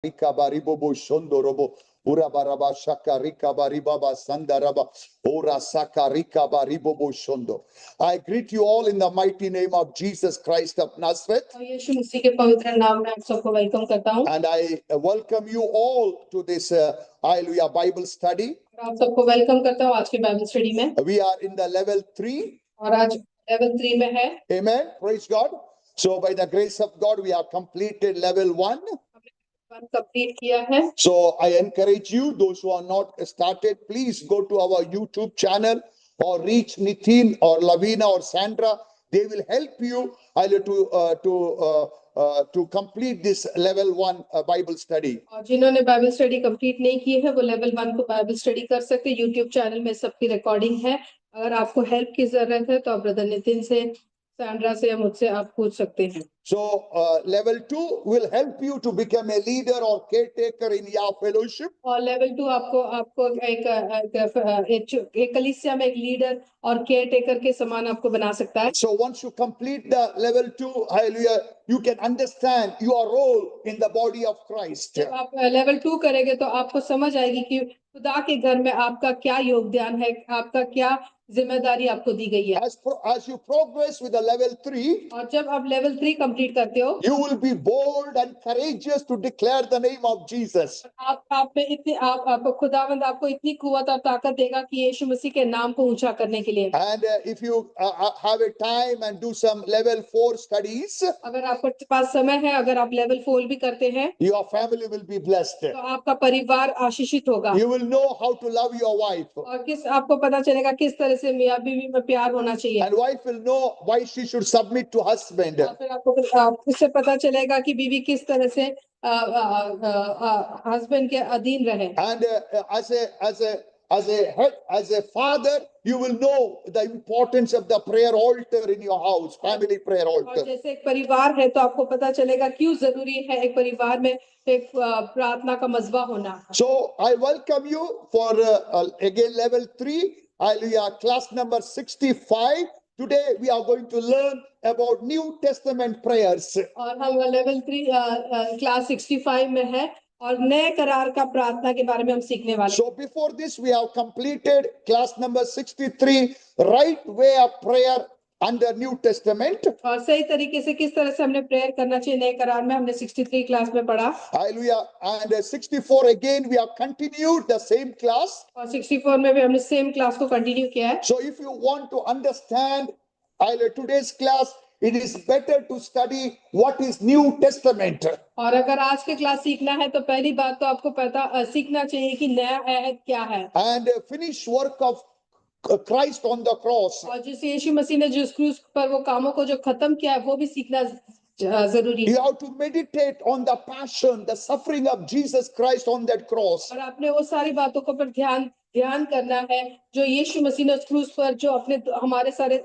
Rika baribobo shondorobo ura baraba shaka rika baribaba sandaraba ora saka rika baribobo shondo. I greet you all in the mighty name of Jesus Christ of Nazareth. यीशु मसीह के पवित्र नाम में आप सबको welcome करता हूं। And I welcome you all to this Hallelujah Bible study. आप सबको वेलकम करता हूं आज के बाइबल स्टडी में। We are in the level 3. और आज लेवल 3 में है। Amen. Praise God. So by the grace of God, we have completed level 1. Complete किया है। So I encourage you, those who are not started, please go to our YouTube channel or reach Nitin or Lavina or Sandra. They will help you to complete this level 1 Bible study. और जिन्होंने Bible study complete नहीं की है वो level 1 को Bible study कर सकते हैं। YouTube चैनल में सबकी रिकॉर्डिंग है। अगर आपको हेल्प की जरूरत है तो आप ब्रदर नितिन से, सैंड्रा से, मुझसे आप पूछ सकते हैं। So level 2 will help you to become a leader or caretaker in your fellowship. और लेवल 2 आपको एक कलीसिया में एक लीडर और केयरटेकर के समान आपको बना सकता है। So once you complete the level 2, hallelujah, you can understand your role in the body of Christ. जब आप लेवल 2 करेंगे तो आपको समझ आएगी कि खुदा के घर में आपका क्या योगदान है, आपका क्या जिम्मेदारी आपको दी गई है। As you progress with the level 3, और जब आप लेवल 3 कंप्लीट करते हो, you will be bold and courageous to declare the name of Jesus. आप में इतनी आप खुदावंद आपको इतनी कुव्वत और ताकत देगा कि यीशु मसीह के नाम को ऊंचा करने के लिए। And if you have a time and do some level 4 studies, अगर आपके पास समय है, अगर आप लेवल 4 भी करते हैं, your family will be blessed. तो आपका परिवार आशीषित होगा। You will know how to love your wife. और आपको पता चलेगा किस तरह से मियां बीवी में प्यार होना चाहिए। And wife will know why she should submit to husband. और फिर आपको इससे पता चलेगा कि बीवी किस तरह से हस्बैंड के अधीन रहे। And as a father, you will know the importance of the prayer altar in your house, family prayer और altar. जैसे एक परिवार है तो आपको पता चलेगा क्यों जरूरी है एक परिवार में एक प्रार्थना का मज़बा होना। So I welcome you for again level 3, hallelujah, class number 65. Today we are going to learn about New Testament prayers. और हम लेवल 3 क्लास 65 में है और नए करार का प्रार्थना के बारे में हम सीखने वाले हैं। So before this we have completed class number 63, right way of prayer under New Testament. और सही तरीके से किस तरह से हमने प्रेयर करना चाहिए नए करार में हमने 63 क्लास में पढ़ा। Hallelujah. And 64 again we have continued the same class. और 64 में भी हमने सेम क्लास को कंटिन्यू किया है। So if you want to understand today's class, it is better to study what is New Testament. और अगर आज के क्लास सीखना है तो पहली बात तो आपको पता सीखना चाहिए कि नया अहद क्या है। And finish work of Christ on the cross. और जिस यीशु मसीह ने जिस क्रूस पर वो कामों को जो खत्म किया है वो भी सीखना जरूरी है। You have to meditate on the passion, the suffering of Jesus Christ on that cross. और आपने वो सारी बातों को पर ध्यान करना है जो यीशु मसीह ने उस क्रूस पर जो अपने हमारे सारे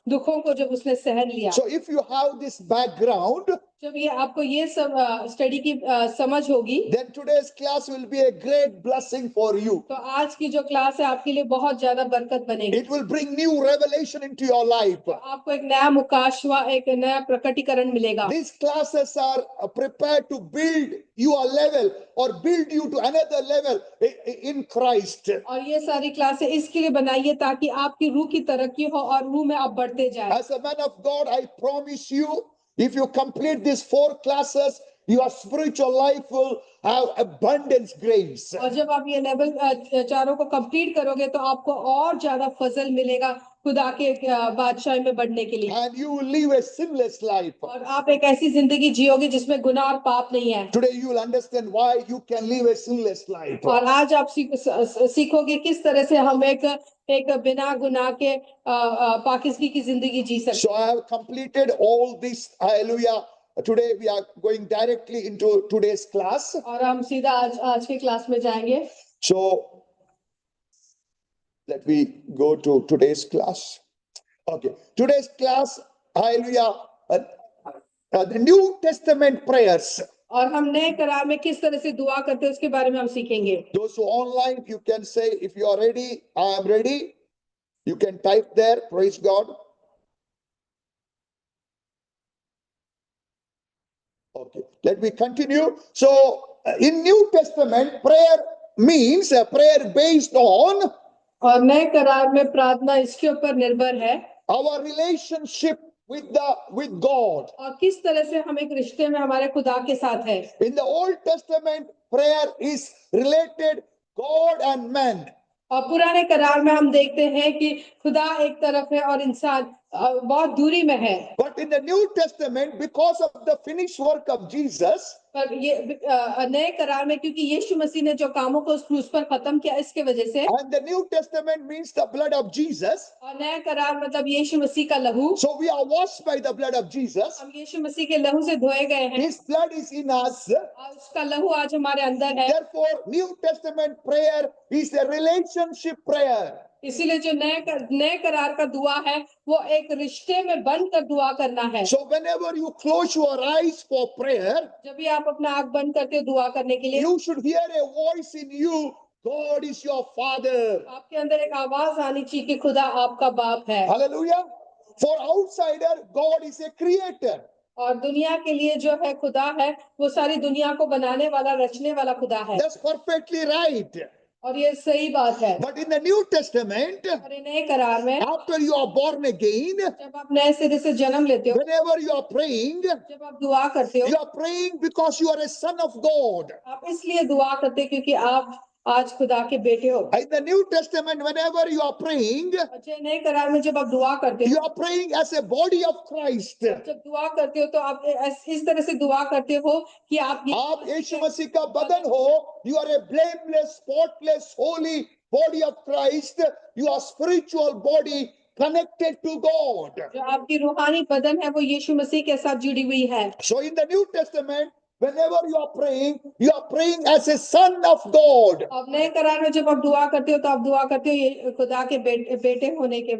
दुखों को जब उसने सहन लिया। So if you have this background, जब ये आपको ये सब स्टडी की समझ होगी, then today's class will be a great blessing for you. तो आज की जो क्लास है आपके लिए बहुत ज्यादा बरकत बनेगी। It will bring new revelation into your life. तो आपको एक नया मुकाशवा एक नया प्रकटीकरण मिलेगा। These classes are prepared to build your level or build you to another level in Christ. और ये सारी क्लासें इसके लिए बनाई है ताकि आपकी रूह की तरक्की हो और रूह में आप बढ़ते जाएं। As a man of God, I promise you, if you complete these 4 classes, your spiritual life will have abundance grace. और जब आप ये लेवल चारों को कंप्लीट करोगे तो आपको और ज्यादा फजल मिलेगा खुदा के बादशाही में बढ़ने के लिए। And you will live a sinless life. और आप एक ऐसी जिंदगी जियोगे जिसमें गुनाह और पाप नहीं है। Today you will understand why you can live a sinless life. और आज आप सीखोगे किस तरह से हम एक बिना गुनाह के पाकिस्तानी की जिंदगी जी सकते हैं। So I have completed all this. Hallelujah. Today we are going directly into today's class. और हम सीधा आज के क्लास में जाएंगे। So let me go to today's class. Okay, today's class, hallelujah, the New Testament prayers. और हम नए करार में किस तरह से दुआ करते हैं उसके बारे में हम सीखेंगे। Those who online, you can say, if you are ready, I am ready. You can type there, praise God. Okay, let me continue. So in New Testament, prayer means a prayer based on और नए करार में प्रार्थना इसके ऊपर निर्भर है our relationship with God. और किस तरह से हम एक रिश्ते में हमारे खुदा के साथ है। In the Old Testament, prayer is related God and man. और पुराने करार में हम देखते हैं कि खुदा एक तरफ है और इंसान बहुत दूरी में है। But in the New Testament, because of the finished work of Jesus, पर ये नए करार में क्योंकि यीशु मसीह ने जो कामों को उस क्रूस पर खत्म किया इसके वजह से, and the New Testament means the blood of Jesus. और नया करार मतलब यीशु मसीह का लहू, So we are washed by the blood of Jesus. हम यीशु मसीह के लहू से धोए गए हैं His blood is in us. और उसका लहू आज हमारे अंदर है। Therefore, New Testament prayer is a relationship prayer. इसीलिए जो नए करार का दुआ है वो एक रिश्ते में बंद कर दुआ करना है। So whenever you close your eyes for prayer, जब भी आप अपना आंख बंद करते हो दुआ करने के लिए, you should hear a voice in you. God is your Father. आपके अंदर एक आवाज आनी चाहिए कि खुदा आपका बाप है। Hallelujah. For outsider, God is a creator. और दुनिया के लिए जो है खुदा है वो सारी दुनिया को बनाने वाला, रचने वाला खुदा है। That's perfectly right. और ये सही बात है। But in the New Testament, और ये नए करार में after you are born again, जब आप नए सिरे से जन्म लेते हो, whenever you are praying, जब आप दुआ करते हो, you are praying because you are a son of God. आप इसलिए दुआ करते हो क्योंकि आप आज खुदा के बेटे हो। In the New Testament, whenever you are praying, अच्छा, नए करार में जब आप दुआ करते you हो, are praying as a body of Christ. जब दुआ करते हो तो आप इस तरह से दुआ करते हो कि आप आप यीशु मसीह का बदन हो. You are a blameless, spotless, holy body of Christ. You are spiritual body connected to God. जो आपकी रूहानी बदन है वो यीशु मसीह के साथ जुड़ी हुई है। So in the New Testament, whenever you are praying as a son of God. अब नए करार में जब आप दुआ करते हो तो आप दुआ करते हो ये खुदा के बेटे होने के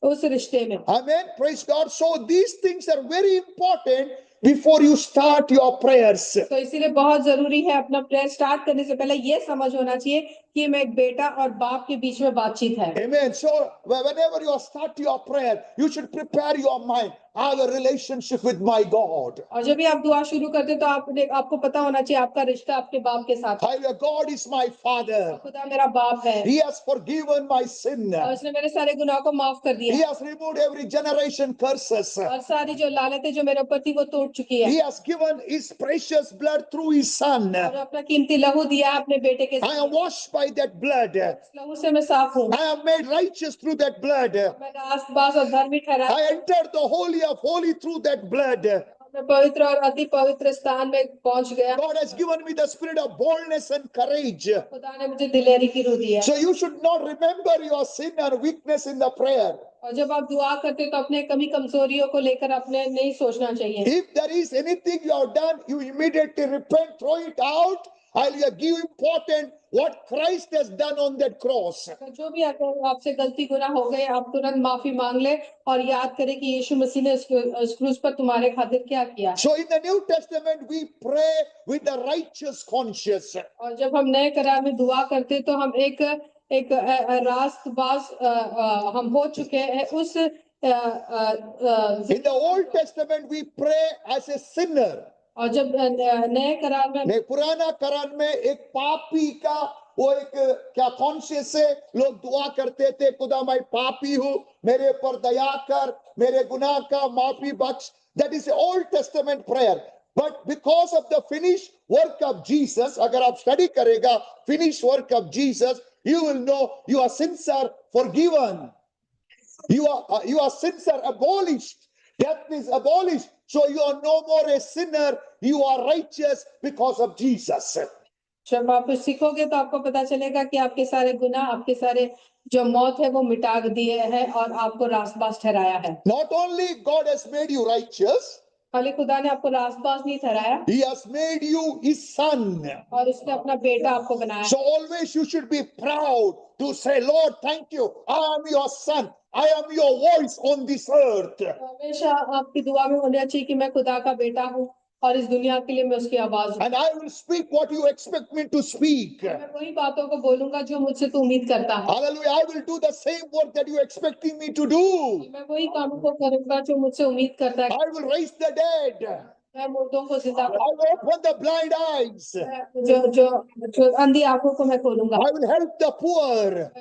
उस रिश्ते में। Amen. Praise God. So these things are very important before you start your prayers. तो इसीलिए बहुत जरूरी है अपना प्रेयर स्टार्ट करने से पहले ये समझ होना चाहिए कि मैं एक बेटा और बाप के बीच में बातचीत है। Amen. So whenever you start your prayer, you should prepare your mind. I have a relationship with my God. और जब भी आप दुआ शुरू करते तो आपको पता होना चाहिए आपका रिश्ता आपके बाप के साथ है। Hallelujah. God is my Father. खुदा मेरा बाप है He has forgiven my sin. और उसने मेरे सारे गुनाह को माफ कर दिया He है has removed every generation curses. और सारी जो लानतें जो मेरे ऊपर थी वो तोड़ चुकी है He has given His precious blood through His Son. और अपना कीमती लहू दिया है अपने बेटे के I am washed by that blood. उस लहू से मैं साफ हूँ। I am made righteous through that blood. मैं रास्तबाज और धर्मी ठहरा, I entered the Holy of Holy through that blood. मैं पवित्र और अति पवित्र स्थान में पहुंच गया। God has given me the spirit of boldness and courage. खुदा ने मुझे दिलेरी की रूह दी है। So you should not remember your sin and weakness in the prayer. और जब आप दुआ करते हो तो अपने कमी कमजोरियों को लेकर अपने नहीं सोचना चाहिए। If there is anything you have done, you immediately repent, throw it out. I'll give important what Christ has done on that cross. तो जो भी अगर आपसे गलती गुनाह हो गए आप तुरंत माफी मांग ले और याद करें कि यीशु मसीह ने उस क्रूस पर तुम्हारे खातिर क्या किया। So in the New Testament, we pray with a righteous conscience. और जब हम नए करार में दुआ करते तो हम एक रास्तबाज हम हो चुके हैं उस In the Old Testament, we pray as a sinner. और जब नए करार में नहीं, पुराना करार में एक पापी का वो एक क्या कॉन्शियस से लोग दुआ करते थे, खुदा मैं पापी हूँ, मेरे पर दया कर, मेरे गुनाह का माफी बख्श. That is the Old Testament prayer. But because of the finished work of Jesus, अगर आप स्टडी करेगा finished work of Jesus, you will know your sins are forgiven. Your sins are abolished. Death is abolished. So you are no more a sinner. You are righteous because of Jesus. जब आप सीखोगे तो आपको पता चलेगा कि आपके सारे गुनाह, आपके सारे जो मौत है वो मिटा दिए हैं और आपको रास्तबाज ठहराया है। Not only God has made you righteous, खाली खुदा ने आपको रास्तबाज नहीं ठहराया, He has made you His son. और उसने अपना बेटा आपको बनाया। So always you should be proud to say, Lord, thank you. I am your son. I am your voice on this earth. तो हमेशा आपकी दुआ में होना चाहिए कि मैं खुदा का बेटा हूँ और इस दुनिया के लिए मैं उसकी आवाज हूँ। And I will speak what you expect me to speak. मैं वही बातों को बोलूंगा जो मुझसे तू उम्मीद करता है। Hallelujah. I will do the same work that you are expecting me to do. मैं वही कामों को करूंगा जो मुझसे उम्मीद करता है। I will raise the dead. मैं मुर्दों को जिंदा I will open the blind eyes. जो अंधी आंखों को मैं खोलूंगा, I will help the poor.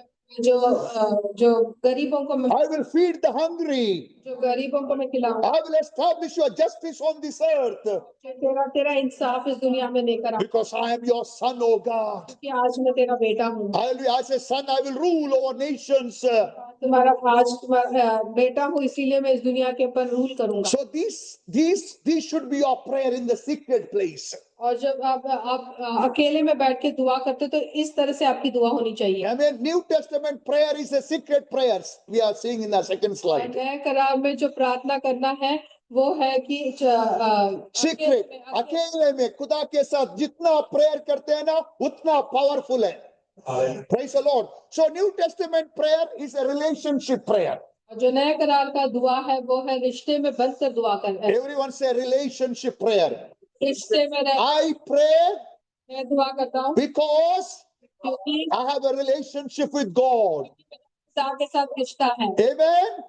जो गरीबों को मैं I will feed the hungry. जो गरीबों को मैं खिलाऊंगा, I will establish your justice on this earth. तेरा तेरा इंसाफ इस दुनिया में लेकर आ, Because I am your son, O God. क्योंकि आज मैं तेरा बेटा हूँ। As a son, I will rule over nations. तुम्हारा बेटा हूँ, इसीलिए मैं इस दुनिया के ऊपर रूल करूंगा। So these should be your prayer in the secret place. और जब आप अकेले में बैठ के दुआ करते हो तो इस तरह से आपकी दुआ होनी चाहिए। I mean, New Testament prayer is a secret prayers. We are seeing in the second और slide. नए करार में जो प्रार्थना करना है वो है कि Secret. अकेले में खुदा के साथ जितना प्रेयर करते हैं ना उतना पावरफुल है. Praise the Lord. So New Testament prayer is a relationship prayer. जो नए करार का दुआ है वो है रिश्ते में बंध कर दुआ करना है। Everyone say relationship prayer. रिश्ते में I pray मैं दुआ करता हूँ because क्योंकि I have a relationship with God. पिता के साथ रिश्ता है। Amen.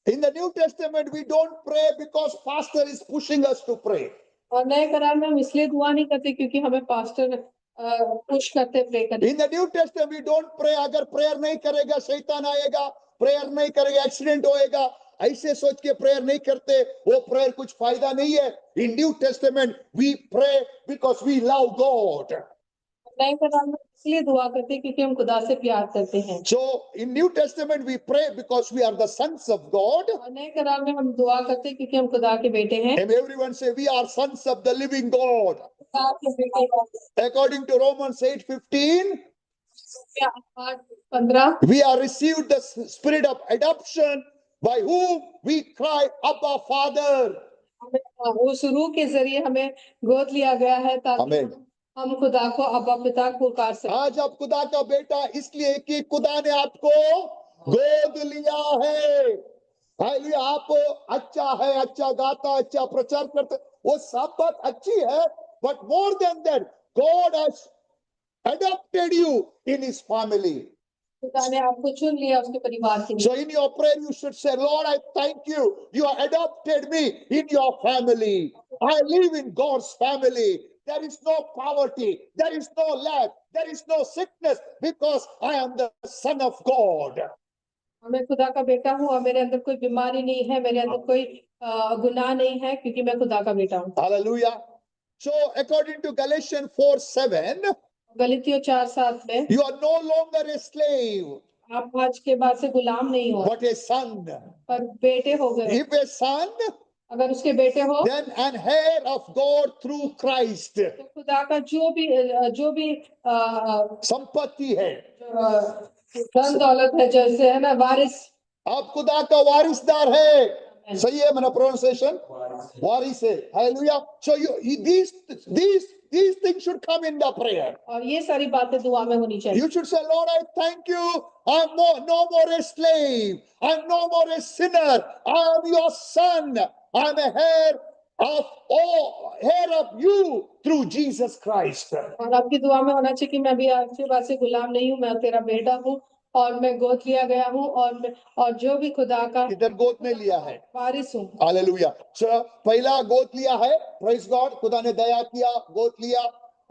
In the New Testament, we don't pray because pastor is pushing us to pray. और नए करार में हम इसलिए दुआ नहीं करते क्योंकि हमें पास्टर पुश करते प्रे करने। In the New Testament, we don't pray. अगर prayer नहीं करेगा शैतान आएगा, prayer नहीं करेगा एक्सीडेंट होएगा, ऐसे सोच के prayer नहीं करते, वो prayer कुछ फायदा नहीं है. In New Testament, we pray because we love God. नए करार में इसलिए दुआ करते हैं क्योंकि हम खुदा से प्यार करते हैं। So in New Testament, we pray because we are the sons of God. और नए करार में हम दुआ करते हैं क्योंकि हम खुदा के बेटे हैं। And everyone say we are sons of the living God. खुदा के बेटे हैं। According to Romans 8:15, 8:15 we are received the spirit of adoption by whom we cry, Abba, Father. उस रूह के जरिए हमें गोद लिया गया है ताकि Amen. हम खुदा को अब्बा पिता को पुकार सकें। आज आप खुदा का बेटा इसलिए कि खुदा ने आपको गोद लिया है। हालेलुया। आप अच्छा है, अच्छा गाता, अच्छा प्रचार करते, वो सब बात अच्छी है, but more than that, God has adopted you in his family. खुदा ने आपको चुन लिया उसके परिवार के लिए। So in your prayer you should say, Lord, I thank you. You have adopted me in your family. I live in God's family. There is no poverty. There is no lack. There is no sickness because I am the son of God. मैं खुदा का बेटा हूँ और मेरे अंदर कोई बीमारी नहीं है, मेरे अंदर कोई गुनाह नहीं है क्योंकि मैं खुदा का बेटा हूँ। Hallelujah. So according to Galatians 4:7, गलतियों 4:7 में you are no longer a slave, आप आज के बाद से गुलाम नहीं हो but a son. पर बेटे हो गए। If a son, अगर उसके बेटे हो then an heir of God through Christ. तो खुदा का जो भी संपत्ति है, धन दौलत है जैसे है ना वारिस, आप खुदा का वारिसदार है। सही है मेरा प्रोनाउंसिएशन? वारिस है। Hallelujah. So these things should come in the prayer. और ये सारी बातें दुआ में होनी चाहिए। You should say, Lord, I thank you. I'm no more a slave. I'm no more a sinner. I'm your son. I'm a heir of you through Jesus Christ. और आपकी दुआ में होना चाहिए कि मैं भी आपके बाद से गुलाम नहीं हूँ, मैं तेरा बेटा हूँ और मैं गोद लिया गया हूँ और जो भी खुदा का इधर गोद में लिया है, वारिस हूँ। हालेलुया। So पहला गोद लिया है, प्रेज गॉड, खुदा ने दया किया, गोद लिया,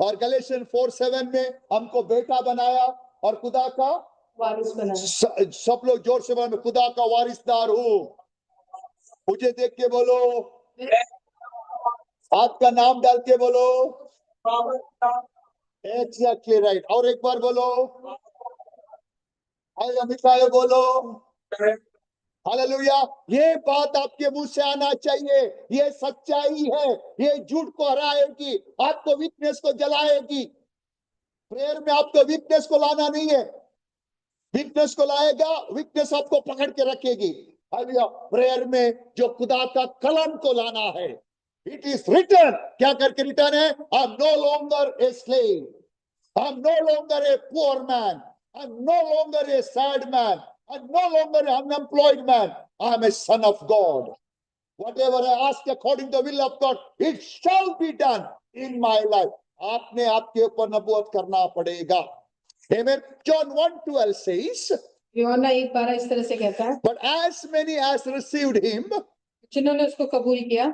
और गलेशियन 4:7 में हमको बेटा बनाया और खुदा का वारिस बनाया। सब लोग जोर से बोलो, मैं खुदा का वारिसदार हूँ। मुझे देख के बोलो, आपका नाम डाल के बोलो, एग्जैक्टली राइट। और एक बार बोलो, मिठाई बोलो, हालेलुया। ये बात आपके मुंह से आना चाहिए, ये सच्चाई है, ये झूठ को हराएगी, आपको वीकनेस को जलाएगी। प्रेयर में आपको वीकनेस को लाना नहीं है, वीकनेस को लाएगा, वीकनेस आपको पकड़ के रखेगी। हालेलुया। प्रेयर में जो खुदा का कलम को लाना है, इट इज रिटन, क्या करके रिटन है? I am no longer a slave, I am no longer a poor man, I am no longer a sad man, I'm no longer an unemployed man. I'm a son of God. Whatever I ask according to the will of God, it shall be done in my life. आपने आपके ऊपर नबूवत करना पड़ेगा। Amen. John 1:12 says, यूहन्ना 1:12 इस तरह से कहता है, but as many as received him, जिन्होंने उसको कबूल किया,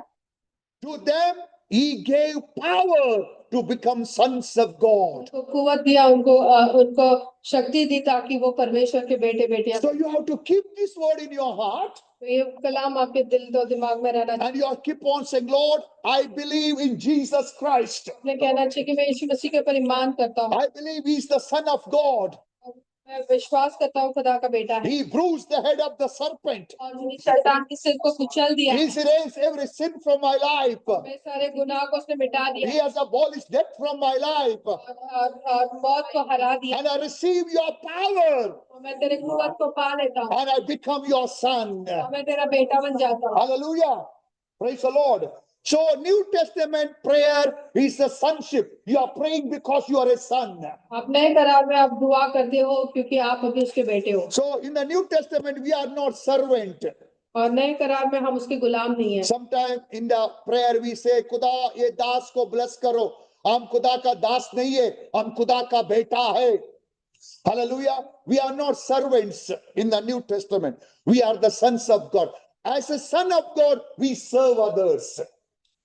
to them He gave power to become sons of God. उनको कुवत दिया, उनको शक्ति दी ताकि वो परमेश्वर के बेटे बेटियां। So you have to keep this word in your heart तो ये कलाम आपके दिल और दिमाग में रहना चाहिए। and you have to keep on saying, Lord, I believe in Jesus Christ. आपने कहना चाहिए कि मैं यीशु मसीह के ऊपर ईमान करता हूँ, I believe he is the Son of God. मैं विश्वास करता हूँ खुदा का बेटा है, He bruised the head of the serpent. और शैतान के सिर को कुचल दिया He है, erased every sin from my life. मेरे सारे गुनाह को उसने मिटा दिया He है, has abolished death from my life. और मौत को हरा दिया, And I receive your power. और मैं तेरे कुवत को पा लेता हूँ, And I become your son. और मैं तेरा बेटा बन जाता हूँ। Hallelujah. Praise the Lord. So New Testament prayer is a sonship. You are praying because you are a son. आप नए करार में आप दुआ करते हो क्योंकि आप अभी उसके बेटे हो, So in the New Testament, we are not servant. और नए करार में हम उसके गुलाम नहीं है। Sometime in the prayer we say, खुदा ये दास को bless करो. हम खुदा का दास नहीं है, हम खुदा का बेटा है. Hallelujah. We are not servants in the New Testament. We are the sons of God. As a son of God, we serve others.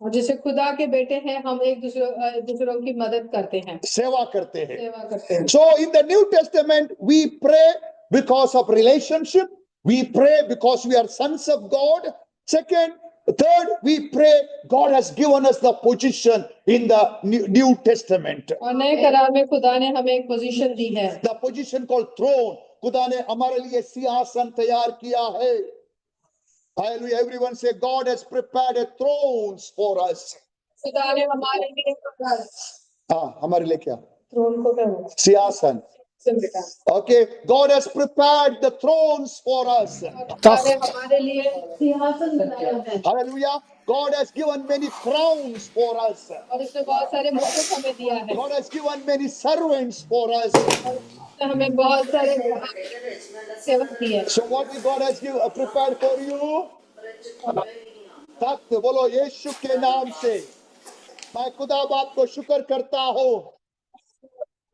और जैसे खुदा के बेटे हैं, हम एक दूसरों की मदद करते हैं, सेवा करते हैं. सेवा करते हैं। So in the New Testament, we pray because of relationship. We pray because we are sons of God. Second, third, we pray God has given us the position in the New Testament. और नए करार में खुदा ने हमें एक position दी है, The position called throne. खुदा ने हमारे लिए सिंहासन तैयार किया है. Hallelujah. Everyone say, God has prepared a thrones for us. खुदा ने हमारे लिए हाँ, हमारे लिए क्या? थ्रोन को क्या बोलते सिंहासन. हैं बेटा, Okay, God has prepared the thrones for us. खुदा ने हमारे लिए सिंहासन बनाया है, Hallelujah. God has given many crowns for us. और उसने बहुत सारे मुकुट हमें दिया है, God has given many servants for us. और उसने हमें बहुत सारे सेवा दी है। So what God has prepared for you? तख्त बोलो यीशु के नाम से मैं खुदा बाप को शुक्र करता हूँ.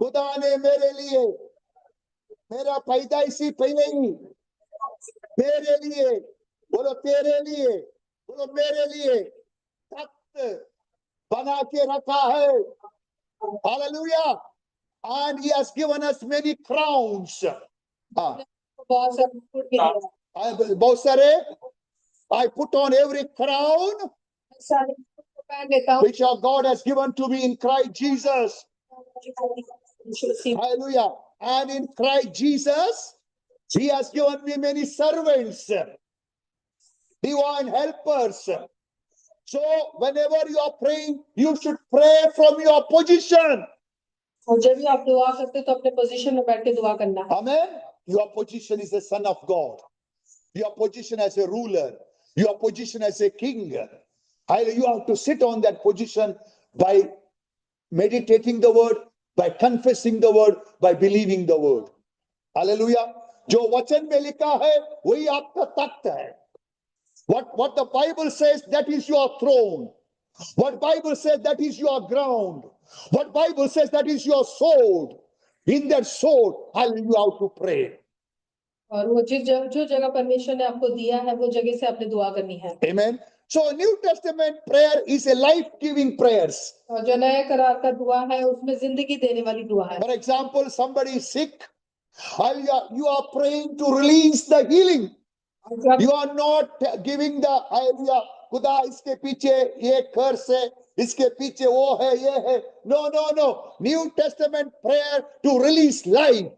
खुदा ने मेरे लिए मेरा पैदाइशी पहले ही मेरे लिए बोलो तेरे लिए बोलो मेरे लिए तख्त बना के रखा है. Hallelujah. And he has given us many crowns. बहुत सारे मुकुट दिया है, बहुत सारे. I put on every crown सारे मुकुट को पहन लेता हूँ, which our God has given to me in Christ Jesus. Yeshu Masih. Hallelujah. And in Christ Jesus, he has given me many servants, divine helpers. So whenever you are praying, you should pray from your position. और जब भी आप दुआ करते तो अपने position में बैठ के दुआ करना है। Amen. Your position is a son of God. Your position as a ruler. Your position as a king. You have to sit on that position by meditating the word, by confessing the word, by believing the word. Hallelujah. जो वचन में लिखा है वही आपका तख्त है. What the Bible says, that is your throne. What Bible says, that is your ground. What Bible says, that is your sword. In that sword, you have to pray. और वो जो जगह परमेश्वर ने आपको दिया है, वो जगह से आपने दुआ करनी है। Amen. So New Testament prayer is a life-giving prayers. और जो नए करार का दुआ है, उसमें जिंदगी देने वाली दुआ है। For example, somebody is sick, you are praying to release the healing. You are not giving the idea, खुदा इसके पीछे ये कर्स है, इसके पीछे वो है, ये है. No, no, no. New Testament prayer to release life.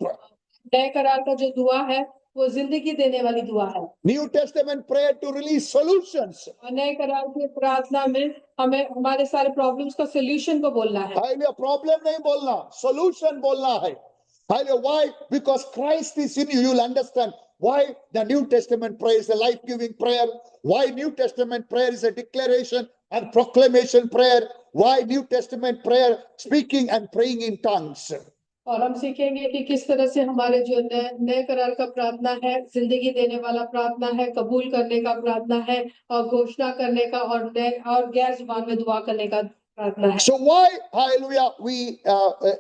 नए करार का जो दुआ है, वो जिंदगी देने वाली दुआ है। New Testament prayer to release solutions. और नए करार की प्रार्थना में हमें हमारे सारे प्रॉब्लम्स का सॉल्यूशन को बोलना है। प्रॉब्लम नहीं बोलना, solution बोलना है. Why? Because Christ is in you. You'll understand why the New Testament prayer is a life-giving prayer. Why New Testament prayer is a declaration and proclamation prayer. Why New Testament prayer speaking and praying in tongues. और हम सीखेंगे कि किस तरह से हमारे जो नए करार का प्रार्थना है, जिंदगी देने वाला प्रार्थना है, कबूल करने का प्रार्थना है, और घोषणा करने का, और गैर जुबान में दुआ करने का प्रार्थना है। So why, hallelujah,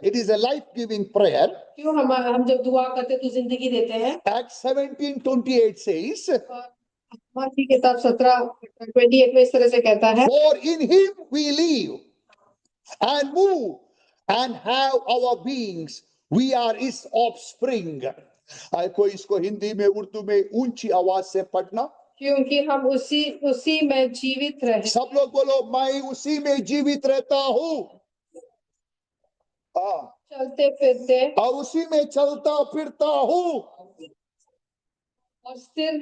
it is a life-giving prayer. क्यों हम जब दुआ करते तो जिंदगी देते हैं? Acts 17:28 says, की किताब 17:28 में इस तरह से कहता है, For in him we live and move and have our beings. We are his offspring. कोई इसको हिंदी में उर्दू में ऊंची आवाज से पढ़ना। क्योंकि हम उसी में जीवित रहे। सब लोग बोलो, मैं उसी में जीवित रहता हूँ। चलते फिरते और उसी में चलता फिरता हूँ और स्थिर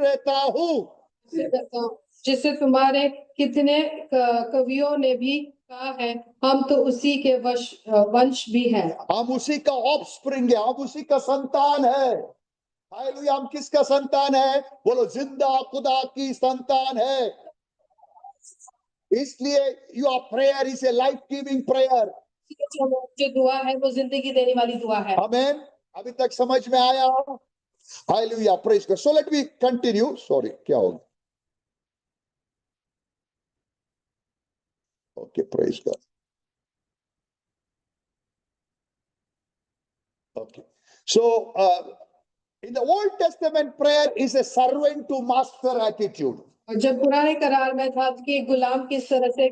रहता हूँ, जिसे तुम्हारे कितने कवियों ने भी कहा है, हम तो उसी के वंश भी हैं। हम उसी का ऑफस्प्रिंग है, हम उसी का संतान है। हालेलुया। हम किसका संतान है? बोलो, जिंदा खुदा की संतान है। इसलिए your prayer is a life giving prayer. जो दुआ है वो जिंदगी देने वाली दुआ है। आमीन। अभी तक समझ में आया? Hallelujah, praise God. So let me continue. Sorry, क्या हो गया? Okay, praise God. Okay. So, in the Old Testament, prayer is a servant to master attitude. और जब पुराने करार में था कि गुलाम किस तरह से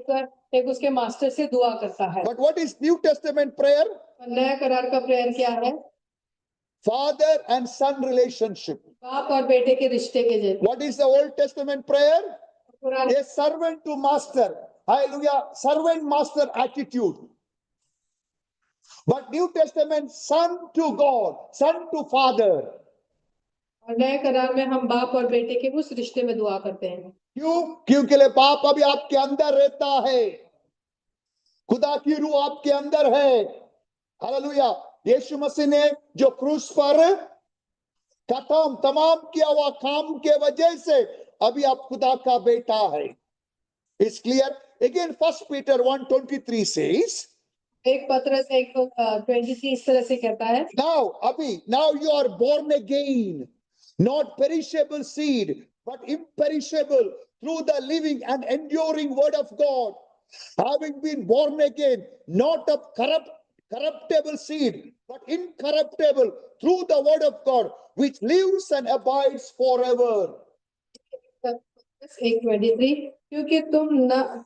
एक उसके मास्टर से दुआ करता है। But what is New Testament prayer? नया करार का प्रेयर क्या है? Father and son relationship. बाप और बेटे के रिश्ते के जैसे। What is the Old Testament prayer? पुराने A servant to master. Hallelujah. Servant master attitude. But New Testament, son to God, son to father. और नए करार में हम बाप और बेटे के उस रिश्ते में दुआ करते हैं। क्यों? क्योंकि ले बाप अभी आपके अंदर रहता है, खुदा की रूह आपके अंदर है। हालेलुया। यीशु मसीह ने जो क्रूस पर तमाम किया हुआ काम के वजह से अभी आप खुदा का बेटा है। It's clear? Again, 1 Peter 1:23 says, एक पत्रस 1:23 इस तरह से कहता है, now you are born again, not perishable seed, but imperishable, through the living and enduring word of God, having been born again, not of corruptible seed, but incorruptible, through the word of God, which lives and abides forever. 1:23, क्योंकि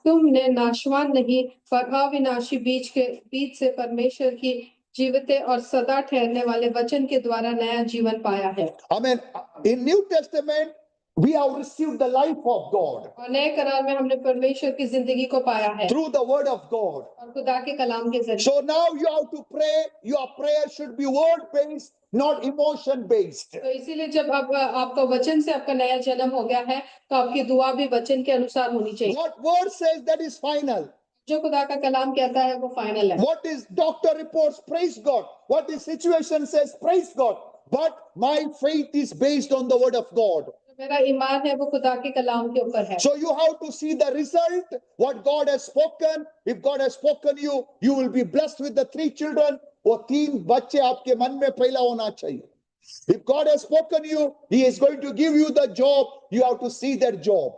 तुमने नाशवान नहीं पर अविनाशी बीज से परमेश्वर की जीवित और सदा ठहरने वाले वचन के द्वारा नया जीवन पाया है। Amen. In New Testament, we have received the life of God और नए करार में हमने परमेश्वर की जिंदगी को पाया है through the word of God. और खुदा के कलाम के जरिए। So now you have to pray. Your prayer should be word based, not emotion based. तो इसीलिए जब आपका वचन से आपका नया जन्म हो गया है तो आपकी दुआ भी वचन के अनुसार होनी चाहिए। What word says, that is final. जो खुदा का कलाम कहता है वो फाइनल है। What is doctor reports, praise God. What is situation says, praise God. But my faith is based on the word of God. मेरा ईमान है वो खुदा के कलाम के ऊपर है। So you have to see the result, what God has spoken. If God has spoken you will be blessed with the 3 children. वो 3 बच्चे आपके मन में पहला होना चाहिए। If God has spoken you, He is going to give you the job. You have to see that job.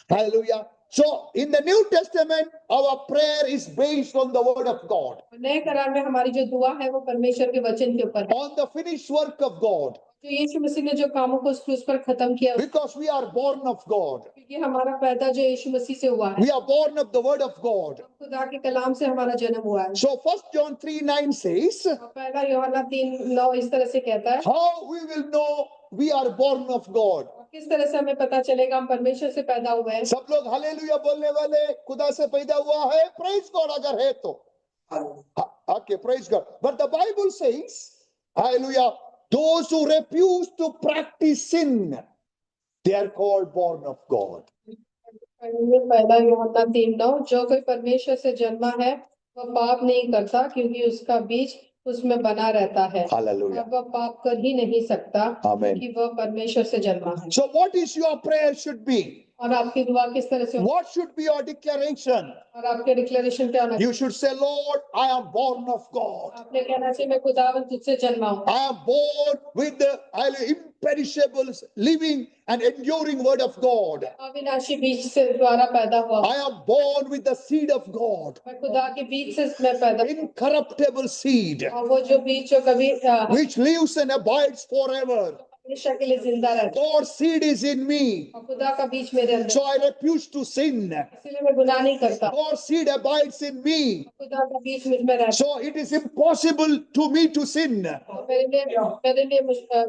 Hallelujah. So in the New Testament, our prayer is based on the word of God, नए करार में हमारी जो दुआ है वो परमेश्वर के वचन के ऊपर है। on the finished work of God, जो यीशु मसीह ने जो कामों को उस क्रूस पर खत्म किया, because we are born of God. क्योंकि हमारा पैदा जो यीशु मसीह से हुआ है, We are born of the word of God. खुदा के कलाम से हमारा जन्म हुआ है। So 1 John 3:9 says, और पहला यूहन्ना 3:9 इस तरह से कहता है, how we will know we are born of God. किस तरह से हमें पता चलेगा हम परमेश्वर से पैदा हुए हैं। सब लोग हालेलुया बोलने वाले खुदा से पैदा हुआ है, praise God अगर है तो। Okay, praise God. But the Bible says, hallelujah, those who refuse to practice sin, they are called born of God. पहला यूहन्ना 3:9, जो कोई परमेश्वर से जन्मा है वह पाप नहीं करता क्योंकि उसका बीज उसमें बना रहता है। Hallelujah. और वह पाप कर ही नहीं सकता Amen. क्योंकि वह परमेश्वर से जन्मा है। So what is your prayer should be? और आपकी दुआ किस तरह से, What should be your declaration? और आपके डिक्लेरेशन क्या होना चाहिए? You should say, Lord, I am born of God. आपने कहना चाहिए मैं खुदावंद तुझसे जन्मा हूँ। I am born with the imperishable, living and enduring word of God. अविनाशी बीज से द्वारा पैदा हुआ। I am born with the seed of God. मैं खुदा के बीज से मैं पैदा, Incorruptible seed, और वो जो बीज जो कभी which lives and abides forever. हमेशा के लिए जिंदा रहता है God's seed is in me. और खुदा का बीज मेरे अंदर So I refuse to sin. इसलिए मैं गुनाह नहीं करता God's seed abides in me. खुदा का बीज मुझ में रहता So it is impossible to me to sin है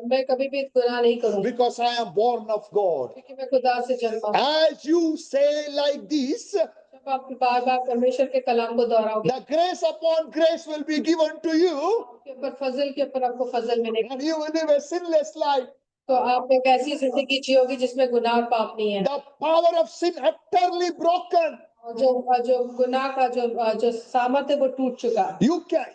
मैं कभी भी गुनाह नहीं करूंगा because I am born of God. क्योंकि मैं खुदा से जन्मा हूं। As you say like this, जब आप बार बार परमेश्वर के कलाम को दोहराओगे the grace upon grace will be given to you, आपके ऊपर फजल के ऊपर आपको फजल मिलेगा and you will live a sinless life. तो आप एक ऐसी जिंदगी जियोगे जिसमें गुनाह और पाप नहीं है The power of sin utterly broken. और जो गुनाह का जो सामर्थ है वो टूट चुका है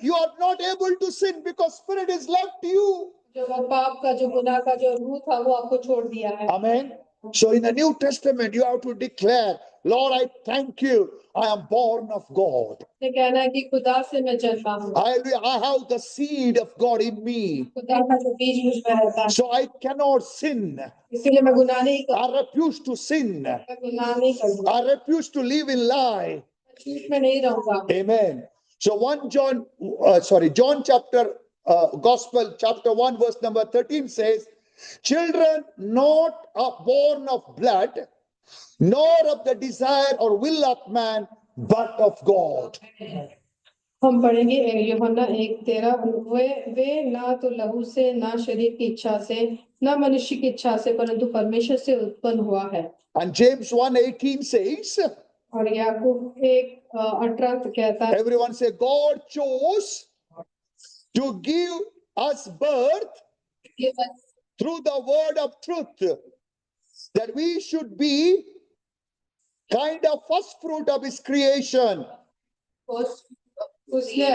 You are not able to sin because spirit is left you. जो वो पाप का जो गुनाह का जो रूह था वो आपको छोड़ दिया है Amen. So in the New Testament, you have to declare, Lord, I thank you. I am born of God. ये कहना है कि खुदा से मैं जन्मा हूँ I have the seed of God in me. खुदा का जो बीज मुझ में रहता है So I cannot sin. इसीलिए मैं गुनाह नहीं कर I refuse to sin. मैं गुनाह नहीं करूंगा I refuse to live in lie. मैं झूठ में नहीं रहूंगा Amen. So John chapter, Gospel chapter 1 verse number 13 says, children not born of blood, nor of the desire or will of man, but of God. हम पढ़ेंगे यूहन्ना 1:13 वे ना तो लहू से ना शरीर की इच्छा से ना मनुष्य की इच्छा से परंतु परमेश्वर से उत्पन्न हुआ है And James 1:18 says, और याकूब 1:18 कहता है everyone say, God chose to give us birth कि through the word of truth, that we should be kind of first fruit of his creation. उसने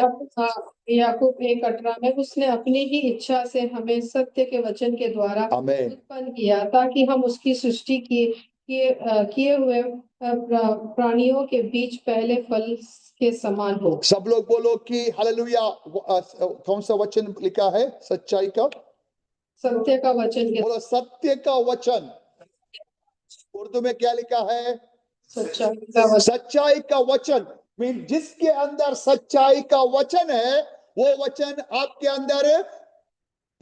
याकूब 1:18 में उसने अपनी ही इच्छा से हमें सत्य के वचन के द्वारा Amen. उत्पन्न किया ताकि हम उसकी सृष्टि किए हुए प्राणियों के बीच पहले फल के समान हो सब लोग बोलो कि हालेलुया। कौन सा वचन लिखा है? सच्चाई का, सत्य का वचन के बोलो सत्य का वचन। उर्दू में क्या लिखा है? सच्चाई का वचन सच्चाई का वचन। मीन जिसके अंदर सच्चाई का वचन है वो वचन आपके अंदर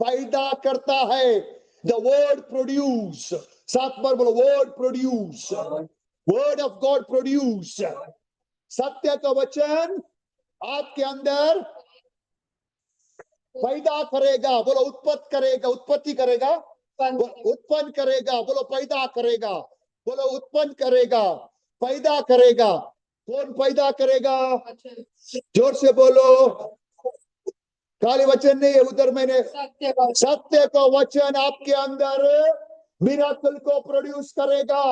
पैदा करता है। द वर्ड प्रोड्यूस, 7 बार बोलो word produce, word of God produce. सत्य का वचन आपके अंदर पैदा करेगा, बोलो उत्पत्ति करेगा, उत्पत्ति करेगा, उत्पन्न करेगा, बोलो पैदा करेगा, बोलो उत्पन्न करेगा, पैदा करेगा। कौन पैदा करेगा? जोर से बोलो। खाली वचन नहीं है उधर, मैंने सत्य का वचन आपके अंदर मिराकल को प्रोड्यूस करेगा।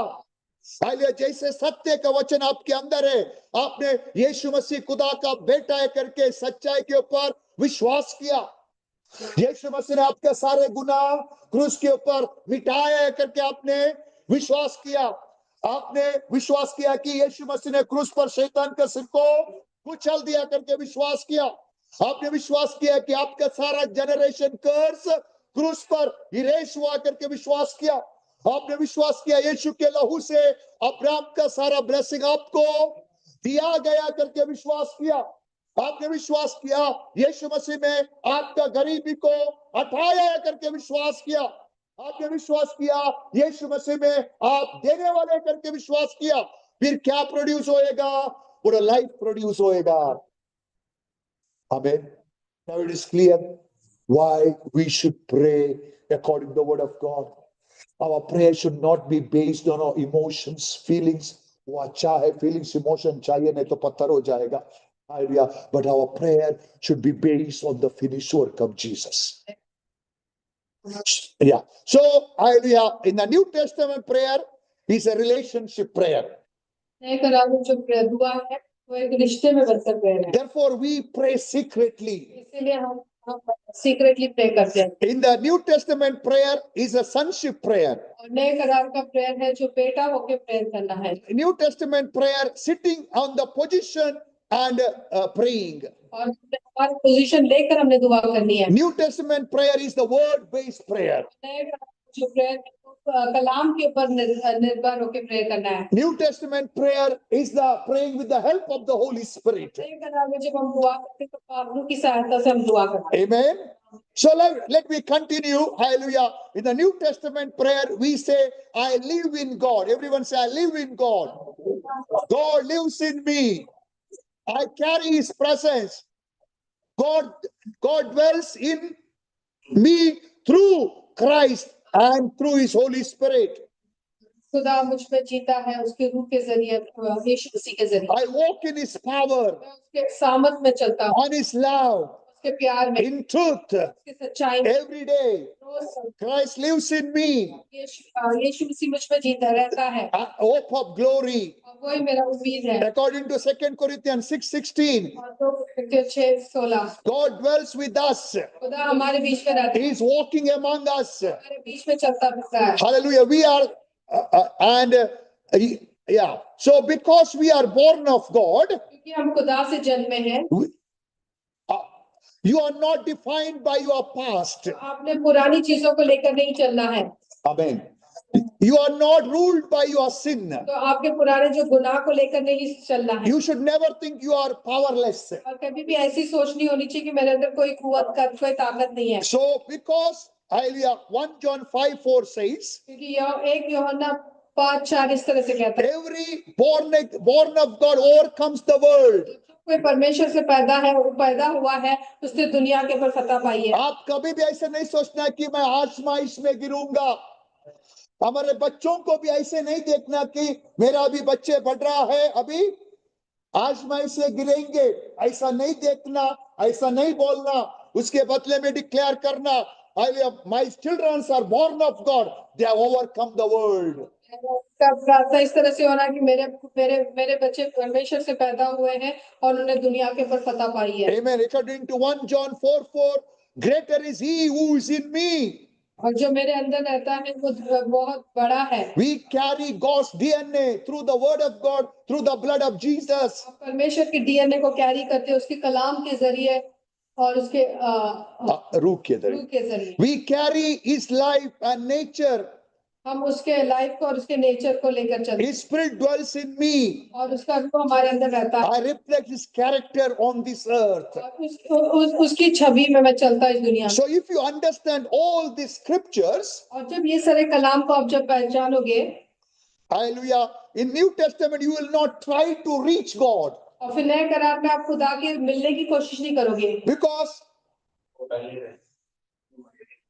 जैसे सत्य का वचन आपके अंदर है, आपने यीशु मसीह खुदा का बेटा है करके सच्चाई के ऊपर विश्वास किया, यीशु मसीह ने आपके सारे गुनाह क्रूस के ऊपर मिटाया है करके आपने विश्वास किया। आपने विश्वास किया कि यीशु मसीह ने क्रूस पर शैतान के सिर को कुचल दिया करके विश्वास किया। आपने विश्वास किया कि आपका सारा जनरेशन कर्स क्रूस पर इरेज हुआ करके विश्वास किया। आपने विश्वास किया यीशु के लहू से अब्राहम का सारा ब्लेसिंग आपको दिया गया करके विश्वास किया। आपने विश्वास किया यीशु मसीह में आपका गरीबी को हटाया करके विश्वास किया। आपने विश्वास किया यीशु मसीह में आप देने वाले करके विश्वास किया। फिर क्या प्रोड्यूस होएगा? पूरा लाइफ प्रोड्यूस होएगा। आमीन। Now it is clear why we should pray according to the word of God. Our prayer should not be based on our emotions, feelings. वो अच्छा है, feelings, emotion चाहिए, नहीं तो पत्थर हो जाएगा। Hallelujah. But our prayer should be based on the finished work of Jesus. Yeah. So, hallelujah. In the New Testament, prayer is a relationship prayer. नए करार में जो दुआ है वो एक रिश्ते में बनकर प्रेयर है। Therefore, we pray secretly. इसीलिए हम सीक्रेटली प्रे करते हैं। In the New Testament, prayer is a sonship prayer. और नए करार का प्रेयर है जो बेटा होके प्रेयर करना है। New Testament prayer, sitting on the position and praying. और हमारी पोजीशन लेकर हमने दुआ करनी है। New Testament prayer is the word-based prayer. नए जो प्रेयर कलाम के ऊपर निर्भर होकर प्रेयर करना है। New Testament prayer is the praying with the help of the Holy Spirit. नए करार में जब हम दुआ करते हैं तो पावलों की सहायता से हम दुआ करते हैं। Amen. So let me continue. Hallelujah. In the New Testament prayer, we say, I live in God. Everyone say, I live in God. God lives in me. I carry his presence. God dwells in me through Christ and through his Holy Spirit. खुदा मुझ में जीता है उसके रूह के जरिए, यीशु मसीह के जरिए। I walk in his power, मैं उसके सामर्थ में चलता हूँ, on his love, उसके प्यार में, in truth, उसकी सच्चाई में। every day. Rose Christ lives in me, यीशु मसीह मुझ में जीता रहता है, a hope of glory. और वही मेरा उम्मीद है। According to 2 Corinthians 6:16, और 2 Corinthians 6:16, God dwells with us. खुदा हमारे बीच में रहता He है, is walking among us. हमारे बीच में चलता फिरता है। Hallelujah. We are, yeah. So because we are born of God, क्योंकि हम खुदा से जन्मे हैं, uh, you are not defined by your past. तो आपने पुरानी चीजों को लेकर नहीं चलना है, Amen. You are not ruled by your sin. तो आपके पुराने जो गुनाह को लेकर नहीं चलना है। You should never think you are powerless. और कभी भी ऐसी सोच नहीं होनी चाहिए कि मेरे अंदर कोई कुव्वत का कोई ताकत नहीं है, So because hallelujah, 1 John 5:4 says, क्योंकि यह 1 यूहन्ना 5:4 इस तरह से कहता है, every born of God overcomes the world. कोई परमेश्वर से पैदा है, वो पैदा हुआ है, उसने दुनिया के ऊपर फतह पाई है। आप कभी भी ऐसे नहीं सोचना कि मैं आजमाइश में गिरूंगा। हमारे बच्चों को भी ऐसे नहीं देखना कि मेरा अभी बच्चे बढ़ रहा है, अभी आजमाइश से गिरेंगे, ऐसा नहीं देखना, ऐसा नहीं बोलना। उसके बदले में डिक्लेयर करना, my children are born of God, they have overcome the world. प्रार्थना इस तरह से होना कि मेरे मेरे मेरे बच्चे परमेश्वर से पैदा हुए हैं और उन्होंने दुनिया के ऊपर फतह पाई है। Amen. According to 1 John 4:4, greater is he who is in me. और जो मेरे अंदर रहता है वो बहुत बड़ा है। We carry God's DNA through the word of God, through the blood of Jesus. आप परमेश्वर की डीएनए को कैरी करते हैं उसके कलाम के जरिए और उसके रूह के रूह के जरिए। We carry his life and nature. हम उसके लाइफ को और उसके नेचर को लेकर चलते हैं, His spirit dwells in me. और उसका रूह हमारे अंदर रहता है, I reflect his character on this earth. और उसकी छवि में मैं चलता इस दुनिया में। So if you understand all these scriptures, और जब ये सारे कलाम को आप जब पहचानोगे, hallelujah, in New Testament you will not try to reach God और फिर नए करार में आप खुदा के मिलने की कोशिश नहीं करोगे, because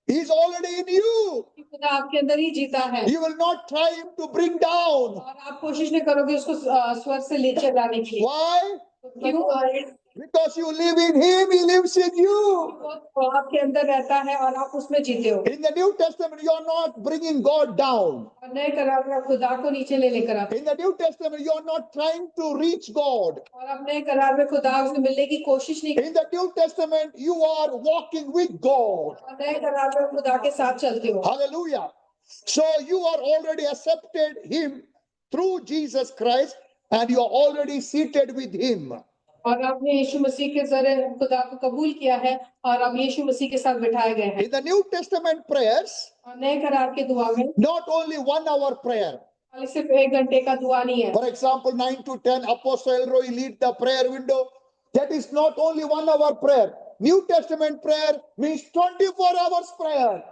he is already in you. कि खुदा आपके अंदर ही जीता है। You will not try him to bring down. और आप कोशिश नहीं करोगे उसको स्वर से नीचे लाने के लिए। Why? क्यों? Because you live in him, he lives in you. वो आपके अंदर रहता है और आप उसमें जीते हो। In the New Testament, you are not bringing God down. और नए करार में आप खुदा को नीचे ले लेकर आते In the New Testament, you are not trying to reach God. हो, और आप नए करार में खुदा से मिलने की कोशिश नहीं करते, In the New Testament, you are walking with God. और नए करार में खुदा के साथ चलते हो। Hallelujah. So you are already accepted him through Jesus Christ and you are already seated with him. और आपने यीशु मसीह के जरिए खुदा को कबूल किया है और आप यीशु मसीह के साथ बिठाए गए हैं। In the New Testament prayers, और नए करार के दुआ में not only 1 hour prayer. खाली सिर्फ 1 घंटे का दुआ नहीं है। For example, 9 to 10, Apostle Elroy lead the prayer window. That is not only 1 hour prayer. New Testament prayer means 24 hours prayer.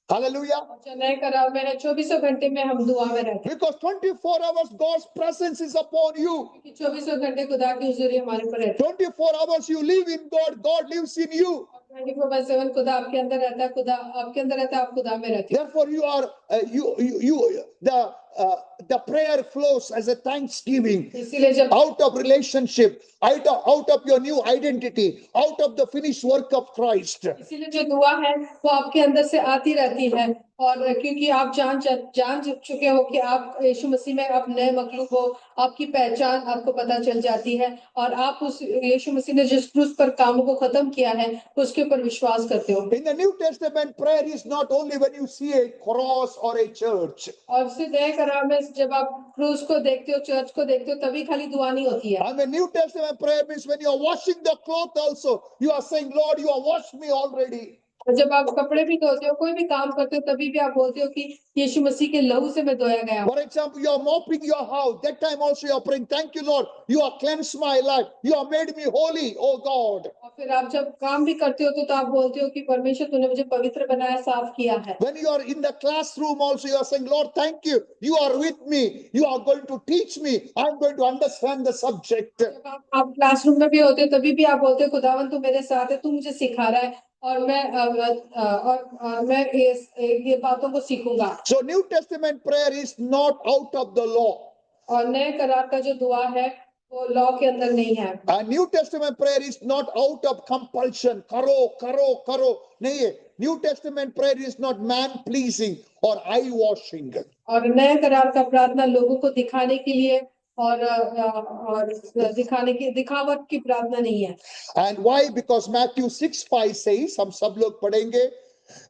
Hallelujah. जो नए करार में है 24 घंटे में हम दुआ में रहते हैं, Because 24 hours God's presence is upon you. क्योंकि 24 घंटे खुदा की हुजूरी हमारे पर रहती 24 hours you live in God, God lives in you. है। 24/7 खुदा आपके अंदर रहता है, खुदा आपके अंदर रहता है, आप खुदा में रहते हो। Therefore, you are the prayer flows as a thanksgiving इसीलिए जब out of relationship, out of your new identity, out of the finished work of Christ. इसीलिए जो दुआ है वो आपके अंदर से आती रहती है, और क्योंकि आप जान चुके हो कि आप यीशु मसीह में आप नए मखलूक हो, आपकी पहचान आपको पता चल जाती है और आप उस यीशु मसीह ने जिस क्रूस पर काम को खत्म किया है उसके ऊपर विश्वास करते हो। In the New Testament, prayer is not only when you see a cross or a church. और उससे नए करार में जब आप क्रूस को देखते हो, चर्च को देखते हो, तभी खाली दुआ नहीं होती है। I mean, New Testament prayer means when you are washing the cloth also, you are saying, Lord, you have washed me already. और जब आप कपड़े भी धोते हो, कोई भी काम करते हो, तभी भी आप बोलते हो कि यीशु मसीह के लहू से मैं धोया गया हूं। For example, you are mopping your house. That time also you are praying, thank you, Lord. You have cleansed my life. You have made me holy, oh God. और फिर आप जब काम भी करते हो तो आप बोलते हो कि परमेश्वर तूने मुझे पवित्र बनाया, साफ किया है। When you are in the classroom also, you are saying, Lord, thank you. You are with me. You are going to teach me. I'm going to understand the subject. जब आप क्लासरूम में भी होते हो, तभी भी आप बोलते हो खुदावन तू मेरे साथ है, तू मुझे सिखा रहा है और मैं ये बातों को सीखूंगा। So New Testament prayer is not out of the law. और नए करार का जो दुआ है वो लॉ के अंदर नहीं है। And New Testament prayer is not out of compulsion. Karo, karo, karo. नहीं है. New Testament prayer is not man pleasing or eye washing. और नए करार का प्रार्थना लोगों को दिखाने के लिए और दिखाने की दिखावट की प्रार्थना नहीं है। And why? Because Matthew 6:5 says, हम सब लोग पढ़ेंगे,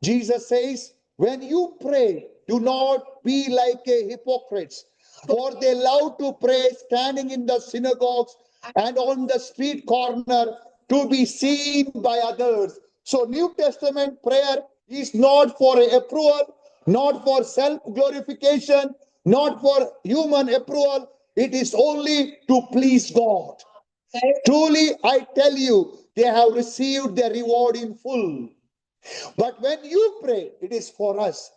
Jesus says, when you pray, do not be like a hypocrites, for they love to pray standing in the synagogues and on the street corner to be seen by others. So New Testament prayer is not for approval, not for self-glorification, not for human approval. It is only to please God. Truly, I tell you, they have received their reward in full. But when you pray, it is for us.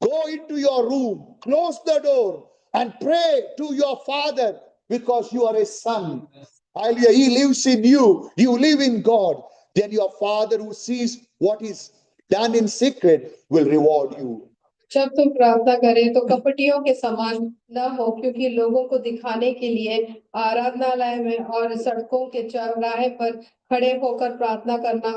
Go into your room, close the door, and pray to your Father because you are a son. Hallelujah. He lives in you. You live in God. Then your Father who sees what is done in secret will reward you. जब तुम प्रार्थना करें तो कपटियों के समान न हो, क्योंकि लोगों को दिखाने के लिए आराधनालय में और सड़कों के चौराहे पर खड़े होकर प्रार्थना करना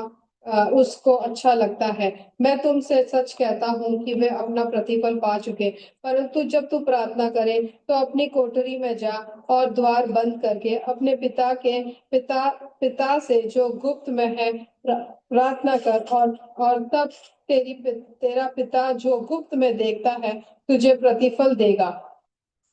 उसको अच्छा लगता है। मैं तुमसे सच कहता हूँ कि वे अपना प्रतिफल पा चुके। परंतु जब तू प्रार्थना करे तो अपनी कोठरी में जा और द्वार बंद करके अपने पिता से जो गुप्त में है प्रार्थना कर, और तब तेरा पिता जो गुप्त में देखता है तुझे प्रतिफल देगा।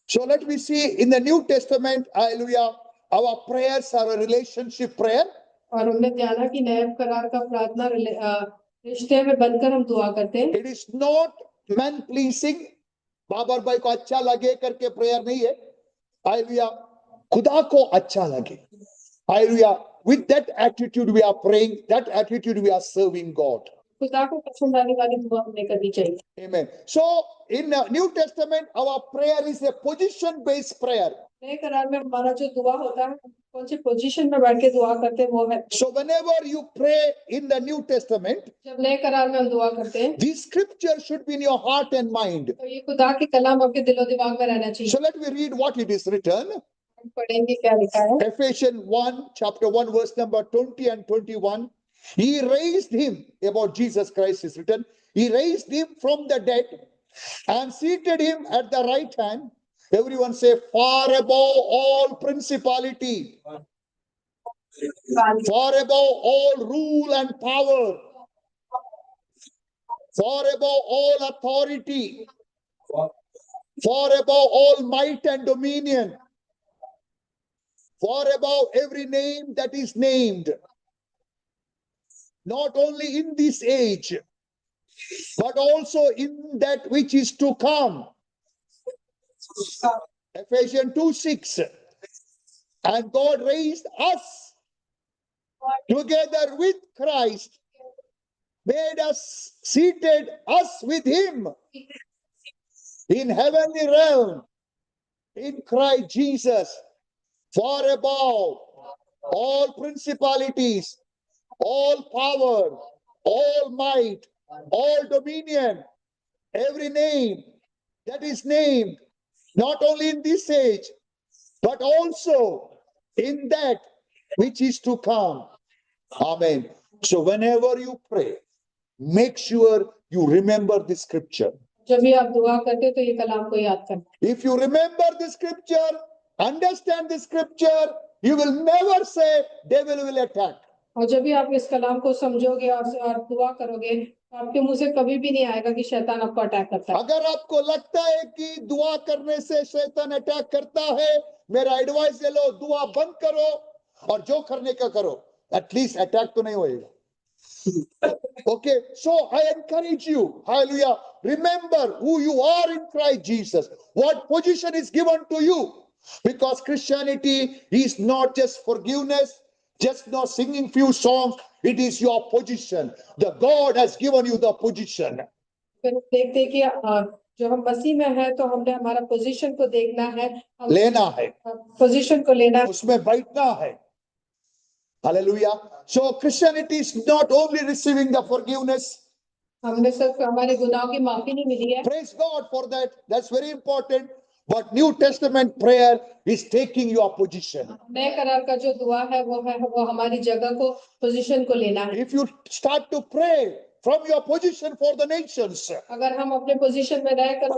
So let me see in the New Testament, hallelujah, our prayers are a relationship prayer. और हमने जाना कि नए करार का प्रार्थना रिश्ते में बनकर हम दुआ करते हैं। It is not man pleasing, Babar भाई को अच्छा लगे करके प्रेयर नहीं है। हालेलुया, खुदा को अच्छा लगे। Hallelujah, with that attitude we are praying, that attitude we are serving God. खुदा को पसंद आने वाली दुआ हमें करनी चाहिए। Amen. So in New Testament, our prayer is a position-based prayer. नए करार में हमारा जो दुआ होता है, कौन सी पोजीशन में बैठ के दुआ करते हैं वो है। So whenever you pray in the New Testament, जब नए करार में हम दुआ करते हैं, this scripture should be in your heart and mind. तो ये खुदा के कलाम आपके दिलो दिमाग में रहना चाहिए। So let me read what it is written. हम पढ़ेंगे क्या लिखा है। Ephesians 1, chapter 1, verse number 20 and 21. He raised him, about Jesus Christ is written, he raised him from the dead and seated him at the right hand. Everyone say, far above all principality, far above all rule and power, far above all authority, far above all might and dominion, far above every name that is named, not only in this age, but also in that which is to come. Ephesians 2:6. And God raised us together with Christ, made us, seated us with him in heavenly realm, in Christ Jesus, far above all principalities, all power, all might, all dominion, every name that is named, not only in this age, but also in that which is to come. Amen. So whenever you pray, make sure you remember the scripture. जब भी आप दुआ करते हो तो ये कलाम को याद करना। If you remember the scripture, understand the scripture, you will never say devil will attack. और जब भी आप इस कलाम को समझोगे और दुआ करोगे तो आपके मुंह से कभी भी नहीं आएगा कि शैतान आपको अटैक करता है। अगर आपको लगता है कि दुआ करने से शैतान अटैक करता है, मेरा एडवाइस ले लो, दुआ बंद करो और जो करने का करो, एटलीस्ट अटैक तो नहीं होएगा। Okay, so I encourage you, hallelujah, remember who you are in Christ Jesus, what position is given to you, because Christianity is not just forgiveness, just not singing few songs, it is your position. The God has given you the position. फिर देखते हैं कि जो हम मसीह में है तो हमने हमारा पोजीशन को देखना है, लेना है, पोजीशन को लेना है, उसमें बैठना है. Hallelujah. So Christianity is not only receiving the forgiveness. हमने सिर्फ हमारे गुनाहों की माफी नहीं मिली है, Praise God for that. That's very important. But New Testament prayer is taking your position. नए करार का जो दुआ है वो हमारी जगह को, पोजीशन को लेना है. If you start to pray from your position for the nations, अगर हम अपने पोजीशन में रहकर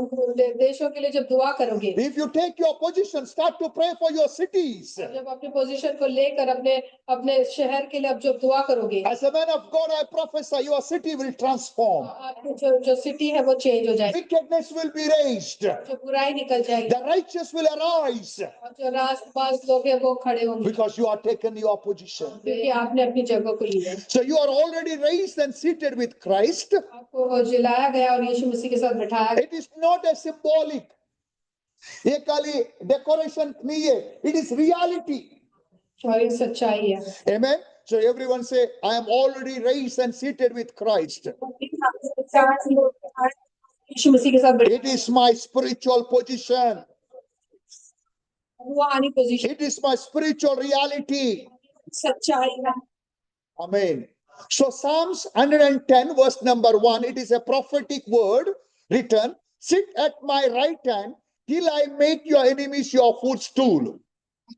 देशों के लिए जब दुआ करोगे, if you take your position, start to pray for your cities. जब अपने पोजीशन को लेकर अपने अपने शहर के लिए अब जब दुआ करोगे, As a man of God, I prophesy your city will transform. आपकी जो सिटी है वो चेंज हो जाएगी, Wickedness will be raised. जो बुराई निकल जाएगी, The righteous will arise और जो रास्तबाज लोग हैं वो खड़े होंगे, because you are taken your position. क्योंकि आपने अपनी जगह को लिया है. So you are already raised and seated with Christ. आपको जिलाया गया और यीशु मसीह के साथ बैठाया गया. It is not a symbolic. ये खाली decoration नहीं है. It is reality. और ये सच्चाई है. Amen. So everyone say, I am already raised and seated with Christ. यीशु मसीह के साथ It is my spiritual position. वो आनी position It is my spiritual reality. सच्चाई है. Amen. So Psalms 110 verse number 1, it is a prophetic word written, sit at my right hand till I make your enemies your footstool.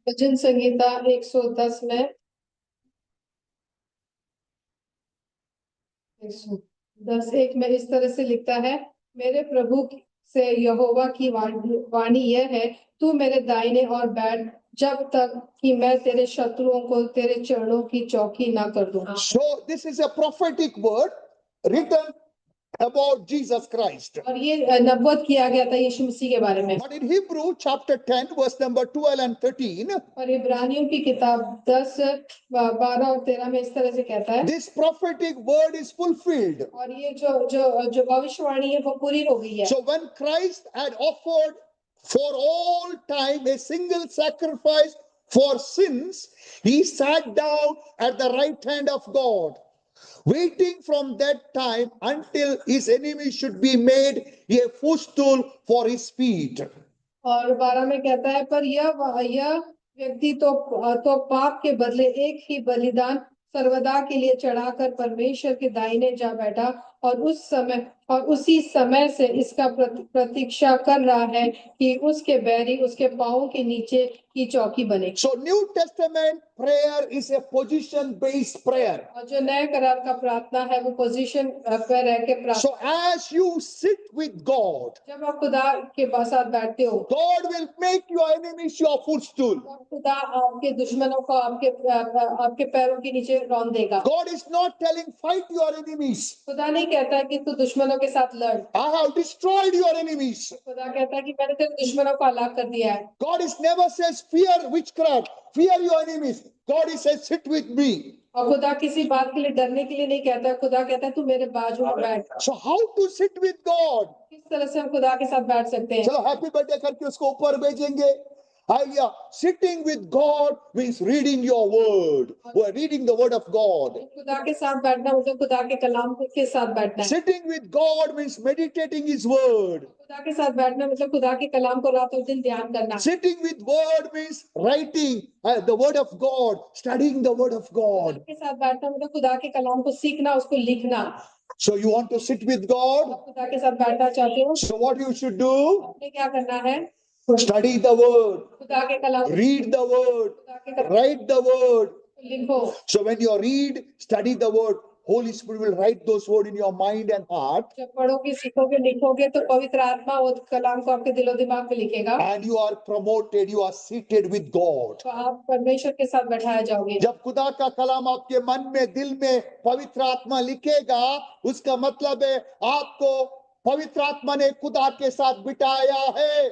भजन संगीता 110 में 110:1 में इस तरह से लिखता है, मेरे प्रभु से यहोवा की वाणी यह है, तू मेरे दाहिने और बैठ जब तक कि मैं तेरे शत्रुओं को तेरे चरणों की चौकी ना कर दूं. So this is a prophetic word written about Jesus Christ. और ये नबूवत किया गया था यीशु मसीह के बारे में. But in Hebrew chapter 10 verse number 12 and 13, और इब्रानियों की किताब 10, 12 और 13 में इस तरह से कहता है, this prophetic word is fulfilled. और ये जो भविष्यवाणी है वो पूरी हो गई है. So when Christ had offered for all time a single sacrifice for sins, he sat down at the right hand of God, waiting from that time until his enemy should be made a footstool for his feet. और 12 में कहता है, पर यह व्यक्ति तो पाप के बदले एक ही बलिदान सर्वदा के लिए चढ़ाकर परमेश्वर के दाहिने जा बैठा, और उसी समय से इसका प्रतीक्षा कर रहा है कि उसके बैरी उसके पांवों के नीचे की चौकी बने. So New Testament prayer is a position based prayer. और जो नए करार का प्रार्थना है वो पोजीशन पर रह के प्रार्थना. So as you sit with God, जब आप खुदा के साथ बैठते हो, God will make your enemies your footstool. और खुदा आपके दुश्मनों को आपके पैरों के नीचे रौंद देगा. God is not telling fight your enemies. खुदा नहीं कहता कि तू दुश्मनों के साथ लड़. I have destroyed your enemies. खुदा कहता है कि मैंने तेरे दुश्मनों को हलाक कर दिया है. God is never says fear witchcraft, fear your enemies. God is says sit with me. और खुदा किसी बात के लिए डरने के लिए नहीं कहता है. खुदा कहता है तू मेरे बाजू में बैठ. So how to sit with God? किस तरह से हम खुदा के साथ बैठ सकते हैं? चलो हैप्पी बर्थडे करके उसको ऊपर भेजेंगे. Hallelujah. Sitting with God means reading your word. We're reading the word of God. खुदा के साथ बैठना मतलब खुदा के कलाम के साथ बैठना है. Sitting with God means meditating his word. खुदा के साथ बैठना मतलब खुदा के कलाम को रात और दिन ध्यान करना. Sitting with word means writing the word of God, studying the word of God. खुदा के साथ बैठना मतलब खुदा के कलाम को सीखना, उसको लिखना. So you want to sit with God? आप खुदा के साथ बैठना चाहते हो, So what you should do? आपने क्या करना है? Study the word, खुदा के कलाम read the word, खुदा के कलाम write the word. को लिखो. So when you read, study the word, Holy Spirit will write those words in your mind and heart, जब पढ़ोगे, सीखोगे, लिखोगे तो पवित्र आत्मा उस कलाम को आपके दिलो दिमाग में लिखेगा. and you are promoted, you are seated with God. तो आप परमेश्वर के साथ बैठाए जाओगे. जब खुदा का कलाम आपके मन में, दिल में पवित्र आत्मा लिखेगा, उसका मतलब है आपको पवित्र आत्मा ने खुदा के साथ बिठाया है.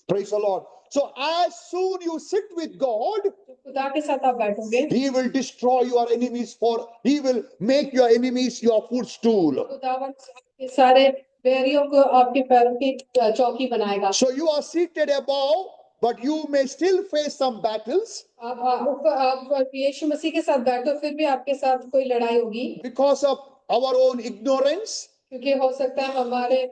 Praise the Lord. So as soon you sit with God, खुदा के साथ आप बैठोगे, He will destroy your enemies He will make your enemies your footstool. खुदावन आपके सारे बैरियों को आपके पैरों की चौकी बनाएगा। So you are seated above, but you may still face some battles आप यीशु मसीह के साथ बैठो, फिर भी आपके साथ कोई लड़ाई होगी, because of our own ignorance, क्योंकि हो सकता है हमारे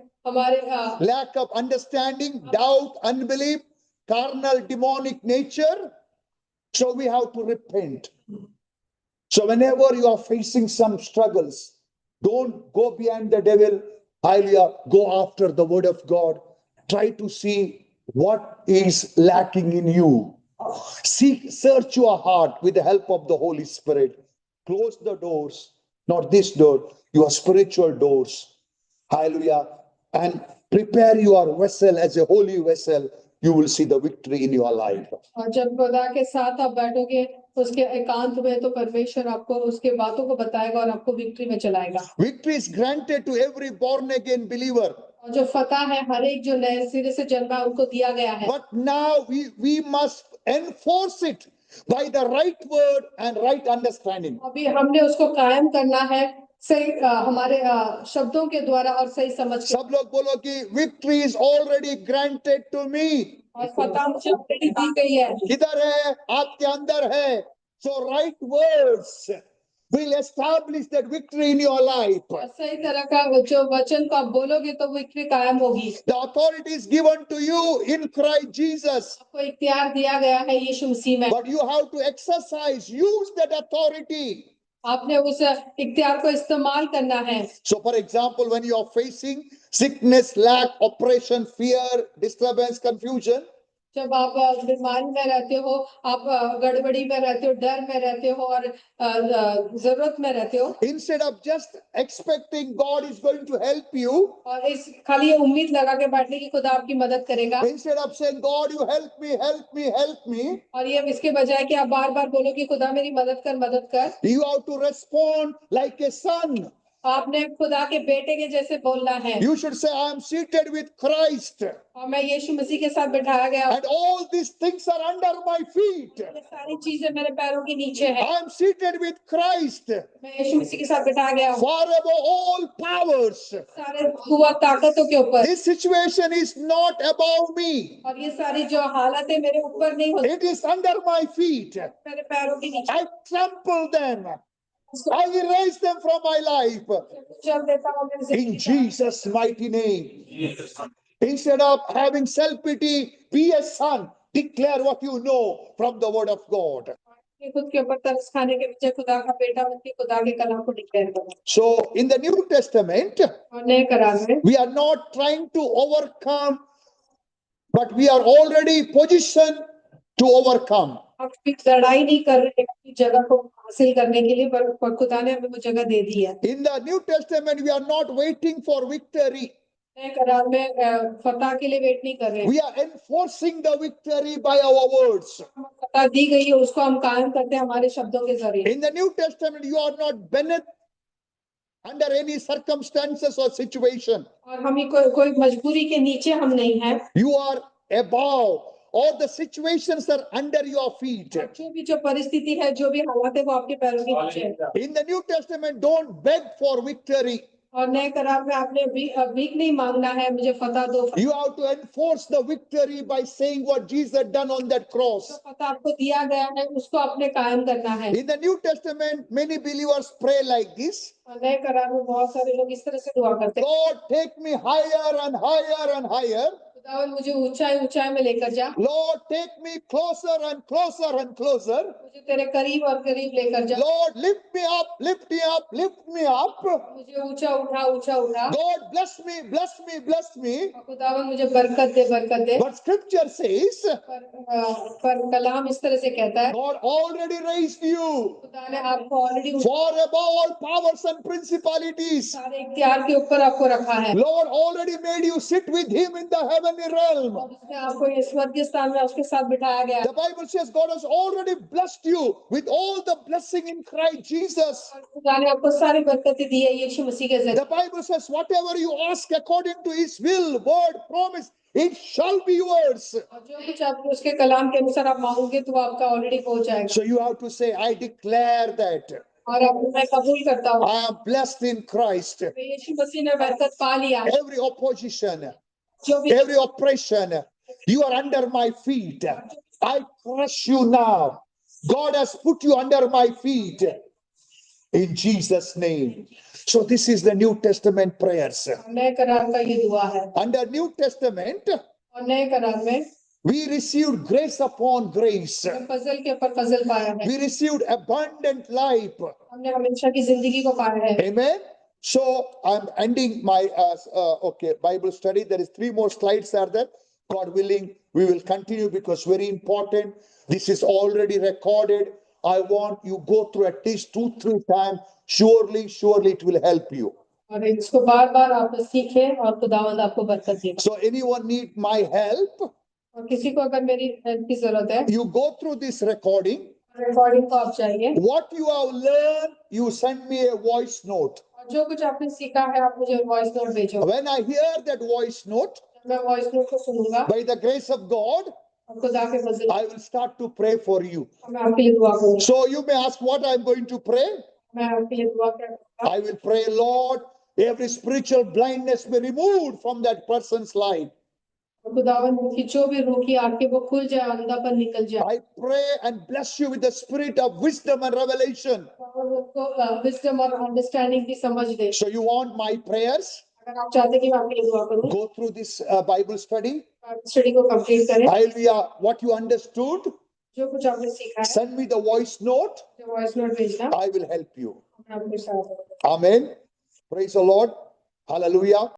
lack of understanding, doubt, unbelief, carnal, demonic nature. So we have to repent. So whenever you are facing some struggles, don't go behind the devil. Hallelujah. Go after the word of God. Try to see what is lacking in you. Search your heart with the help of the Holy Spirit. Close the doors, not this door, your spiritual doors. Hallelujah. And prepare your vessel as a holy vessel. You will see the victory in your life. और जब खुदा के साथ आप बैठोगे उसके एकांत में, तो परमेश्वर आपको उसके बातों को बताएगा और आपको विक्ट्री में चलाएगा। Victory is granted to every born again believer. और जो फतह है हर एक जो नए सिरे से जन्मा है उनको दिया गया है। But now we must enforce it by the right word and right understanding. अभी हमने उसको कायम करना है सही हमारे शब्दों के द्वारा और सही समझ के। सब लोग बोलो कि victory is already granted to me. और फतह मुझे ऑलरेडी दी गई है। किधर है? आपके अंदर है. So right words will establish that victory in your life. और सही तरह का जो वचन को आप बोलोगे तो विक्ट्री कायम होगी। The authority is given to you in Christ Jesus. आपको इख्तियार दिया गया है यीशु मसीह में। But you have to exercise, use that authority. आपने उस इख्तियार को इस्तेमाल करना है। So for example, when you are facing sickness, lack, oppression, fear, disturbance, confusion, जब आप बीमारी में रहते हो, आप गड़बड़ी में रहते हो, डर में रहते हो और जरूरत में रहते हो, instead of just expecting God is going to help you, और इस खाली ये उम्मीद लगा के बैठने की खुदा आपकी मदद करेगा, instead of saying, God, you help me, help me, help me, और ये इसके बजाय कि आप बार बार बोलो कि खुदा मेरी मदद कर, you have to respond like a son. आपने खुदा के बेटे के जैसे बोलना है। You should say, I am seated with Christ, और मैं यीशु मसीह के साथ बैठाया गया हूँ। and all these things are under my feet. ये सारी चीजें मेरे पैरों के नीचे है। I am seated with Christ, मैं यीशु मसीह के साथ बैठाया गया हूँ far above all powers. सारे कुआ ताकतों के ऊपर। This situation is not above me. और ये सारी जो हालत है मेरे ऊपर नहीं होती, It is under my feet. मेरे पैरों के नीचे। I trample them. I erase them from my life. चल देता हूँ मेरे In जिंदगी का। Jesus' mighty name. Instead of having self-pity, be a son. Declare what you know from the word of God. ये खुद के ऊपर तरस खाने के बजाय खुदा का बेटा बनके खुदा के कलाम को डिक्लेयर करो। So in the New Testament, और नए करार में we are not trying to overcome, but we are already positioned to overcome. हम भी लड़ाई नहीं कर रहे अपनी जगह को हासिल करने के लिए, पर खुदा ने हमें वो जगह दे दी है। In the New Testament, we are not waiting for victory. नए करार में फतह के लिए वेट नहीं कर रहे। We are enforcing the victory by our words. फतह दी गई है उसको हम कायम करते हैं हमारे शब्दों के जरिए। In the New Testament, you are not bent under any circumstances or situation. और हम कोई मजबूरी के नीचे हम नहीं है। You are above. All the situations are under your feet. जो भी जो परिस्थिति है, जो भी हालात है, वो आपके पैरों के नीचे है। In the New Testament, don't beg for victory. और नए करार में आपने भीख नहीं मांगना है, मुझे फतह दो। You have to enforce the victory by saying what Jesus done on that cross. जो फतह आपको दिया गया है उसको आपने कायम करना है। In the New Testament, many believers pray like this. और नए करार में बहुत सारे लोग इस तरह से दुआ करते हैं, Lord, take me higher and higher and higher. खुदावन मुझे ऊंचाई में लेकर जा, Lord, take me closer and closer and closer. मुझे तेरे करीब और करीब लेकर जा, Lord, lift me up, lift me up, lift me up. मुझे ऊंचा उठा। God, bless me, bless me, bless me. और खुदावन मुझे बरकत दे। But scripture says, पर कलाम इस तरह से कहता है, God already raised you खुदा ने आपको already far above all powers and principalities. सारे इख्तियार के ऊपर आपको रखा है। Lord already made you sit with him in the heavenly heavenly realm. और उसने आपको ये स्वर्गीय स्थान में उसके साथ बिठाया गया है। The Bible says God has already blessed you with all the blessing in Christ Jesus. और खुदा ने आपको सारी बरकतें दी है यीशु मसीह के जरिए। The Bible says, whatever you ask according to His will, word, promise, it shall be yours. और जो कुछ आप उसके कलाम के अनुसार आप मांगोगे तो वो आपका ऑलरेडी हो जाएगा। So you have to say, I declare that और अब मैं कबूल करता हूँ I am blessed in Christ. मैं यीशु मसीह ने बरकत पा लिया। Every opposition, जो भी every oppression, you are under my feet. I crush you now. God has put you under my feet. In Jesus' name. So this is the New Testament prayers. नए करार का ये दुआ है। Under New Testament, और नए करार में we received grace upon grace. हमने फजल के ऊपर फजल पाया है। We received abundant life. हमने हमेशा की जिंदगी को पाया है। Amen. So I'm ending my Bible study. There is 3 more slides are there. God willing, we will continue because very important. This is already recorded. I want you go through at least 2-3 times. Surely it will help you. और इसको बार बार आप सीखें और खुदावंद आपको बरकत देगा। So anyone need my help? और किसी को अगर मेरी हेल्प की जरूरत है You go through this recording. Recording को आप चाहिए What you have learned, you send me a voice note. और जो कुछ आपने सीखा है आप मुझे वॉइस नोट भेजो। When I hear that voice note, मैं वॉइस नोट को सुनूंगा by the grace of God, और खुदा के फजल I will start to pray for you. मैं आपके लिए दुआ करूंगा। So you may ask what I'm going to pray. मैं आपके लिए दुआ करूंगा। I will pray, Lord, every spiritual blindness be removed from that person's life. खुदावंद की जो भी रूह की आंखें वो खुल जाए अंधापन निकल जाए। I pray and bless you with the spirit of wisdom and revelation. और उनको विजडम और अंडरस्टैंडिंग की समझ दे। So you want my prayers? अगर आप चाहते हैं कि मैं आपके लिए दुआ करूं Go through this Bible study. Study को कंप्लीट करें। Hallelujah. What you understood, जो कुछ आपने सीखा है send me the voice note. Voice note भेजना I will help you. मैं आपके साथ हूं। Amen. Praise the Lord. Hallelujah.